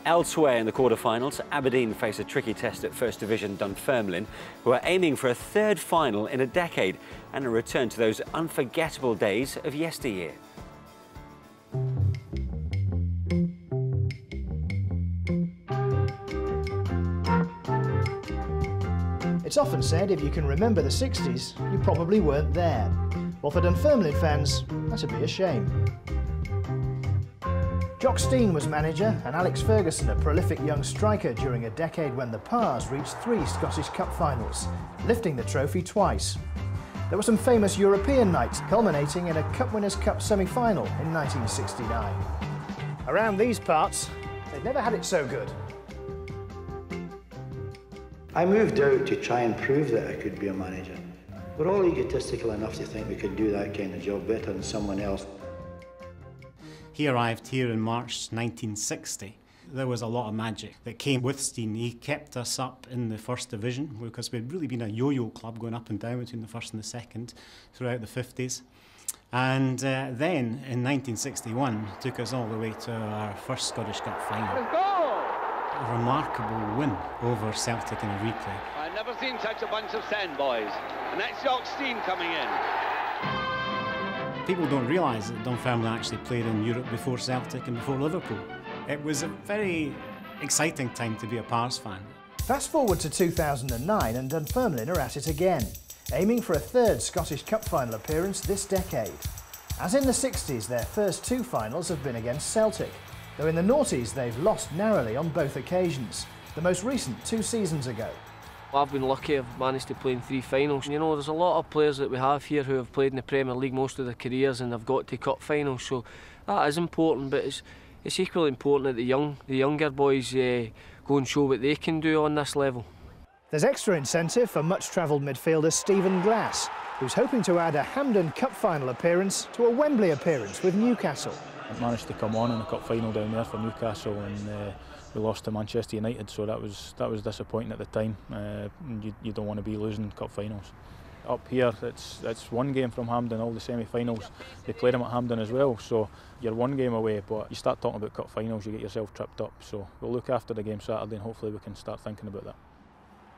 Elsewhere in the quarter-finals, Aberdeen face a tricky test at First Division Dunfermline, who are aiming for a third final in a decade and a return to those unforgettable days of yesteryear. It's often said if you can remember the 60s, you probably weren't there. Well, for Dunfermline fans, that'd be a shame. Jock Stein was manager and Alex Ferguson a prolific young striker during a decade when the Pars reached 3 Scottish Cup finals, lifting the trophy twice. There were some famous European nights, culminating in a Cup Winners' Cup semi-final in 1969. Around these parts, they'd never had it so good. I moved out to try and prove that I could be a manager. We're all egotistical enough to think we could do that kind of job better than someone else. He arrived here in March 1960. There was a lot of magic that came with Stein. He kept us up in the First Division because we'd really been a yo-yo club going up and down between the first and the second throughout the 50s. And then in 1961 took us all the way to our first Scottish Cup final. A remarkable win over Celtic in a replay. I've never seen such a bunch of sandboys. And that's Jock Stein coming in. People don't realise that Dunfermline actually played in Europe before Celtic and before Liverpool. It was a very exciting time to be a Pars fan. Fast forward to 2009 and Dunfermline are at it again, aiming for a third Scottish Cup final appearance this decade. As in the 60s, their first 2 finals have been against Celtic, though in the noughties they've lost narrowly on both occasions, the most recent 2 seasons ago. I've been lucky, I've managed to play in 3 finals. You know, there's a lot of players that we have here who have played in the Premier League most of their careers and have got to cup finals, so that is important, but it's equally important that the younger boys go and show what they can do on this level. There's extra incentive for much-travelled midfielder Stephen Glass, who's hoping to add a Hampden Cup final appearance to a Wembley appearance with Newcastle. I managed to come on in a cup final down there for Newcastle, and we lost to Manchester United, so that was disappointing at the time. You don't want to be losing cup finals. Up here, it's 1 game from Hampden, all the semi-finals. They play them at Hampden as well, so you're 1 game away, but you start talking about cup finals, you get yourself tripped up. So we'll look after the game Saturday and hopefully we can start thinking about that.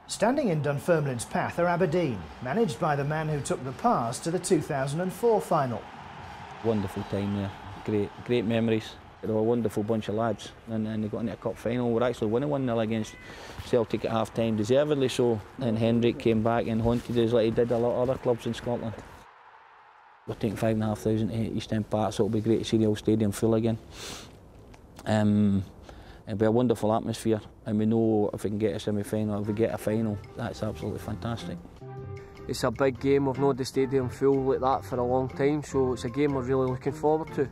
Standing in Dunfermline's path are Aberdeen, managed by the man who took the Pars to the 2004 final. Wonderful time there, great memories. They were a wonderful bunch of lads, and they got into a cup final. We're actually winning 1-0 against Celtic at half-time, deservedly so. And Hendrick came back and haunted us like he did a lot of other clubs in Scotland. We're taking 5,500 to East End Park, so it'll be great to see the old stadium full again. It'll be a wonderful atmosphere, and we know if we can get a semi-final, if we get a final, that's absolutely fantastic. It's a big game, we've not had the stadium full like that for a long time, so it's a game we're really looking forward to.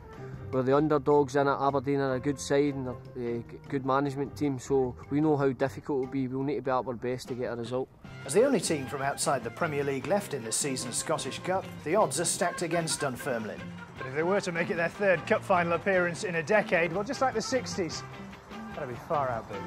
We're the underdogs in it. Aberdeen are a good side and a good management team, so we know how difficult it will be. We'll need to be at our best to get a result. As the only team from outside the Premier League left in this season's Scottish Cup, the odds are stacked against Dunfermline. But if they were to make it their 3rd cup final appearance in a decade, well, just like the 60s, that'd be far out, baby.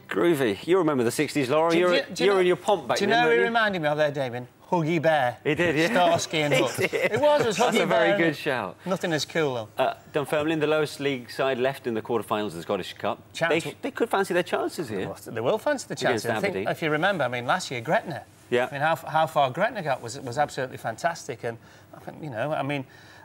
Groovy. You remember the 60s, Laura. You're in your pomp back then. Do you know who he reminded me of there, Damien? Huggy Bear. He did, yeah. Starsky and Hutch. It was Huggy Bear. That's a very good shout. Nothing as cool, though. Dunfermline, the lowest league side left in the quarter-finals of the Scottish Cup. They could fancy their chances here. Well, they will fancy the chances. I think, if you remember, I mean, last year, Gretna. Yeah. I mean, how far Gretna got was absolutely fantastic. And, you know, I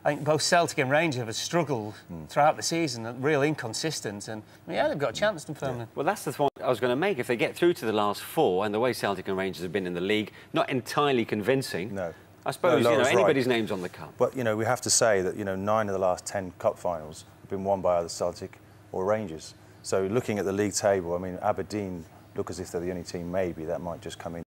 think both Celtic and Rangers have struggled throughout the season, real inconsistent, and yeah, they've got a chance in Dunfermline. Well, that's the point I was going to make. If they get through to the last 4, and the way Celtic and Rangers have been in the league, not entirely convincing. No. I suppose, no, you know, anybody's right. name's on the cup. But, you know, we have to say that, you know, 9 of the last 10 cup finals have been won by either Celtic or Rangers. So looking at the league table, I mean, Aberdeen look as if they're the only team maybe that might just come in